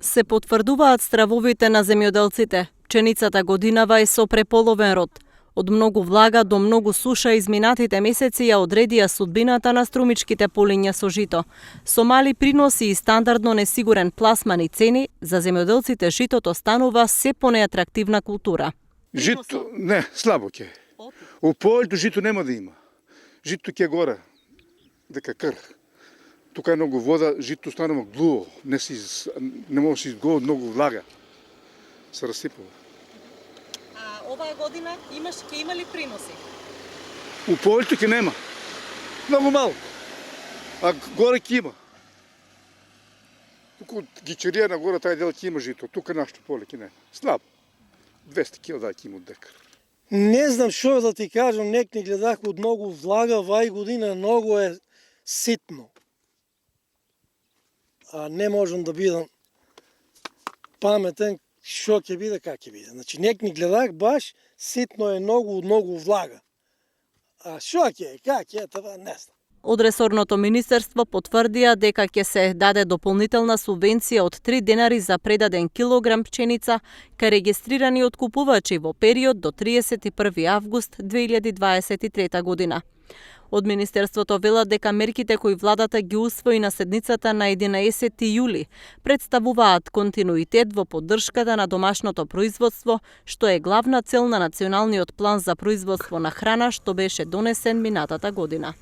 Се потврдуваат стравовите на земјоделците. Пченицата годинава е со преполовен род. Од многу влага до многу суша изминатите месеци ја одредија судбината на струмичките полиња со жито. Со мали приноси и стандардно несигурен пласман и цени, за земјоделците житото станува се понеатрактивна култура. Жито, не, слабо ќе. У полето жито нема да има. Жито ќе горе, дека крх. Тука е многу вода, жито станува глуво, не може да се изгои од многу влага. Се расипува. А оваа година ќе има ли приноси? У полето ќе нема. Многу мало. А горе ќе има. Тука од Гичерија на горе тај дел ќе има жито, тука нашето поле ќе не. Слабо. 200 кг ќе има од декар. Не знам што да ти кажам, не гледах од многу влага, вај година многу е ситно. А не можам да бидам паметен што ќе биде, как ќе биде. Значи, не гледах баш, ситно е многу влага. А што ќе е, как е, това не знам. Од ресорното министерство потврдија дека ќе се даде дополнителна субвенција од 3 денари за предаден килограм пченица кај регистрирани откупувачи во период до 31 август 2023 година. Од Министерството велат дека мерките кои владата ги усвои на седницата на 11 јули представуваат континуитет во поддршката на домашното производство, што е главна цел на Националниот план за производство на храна што беше донесен минатата година.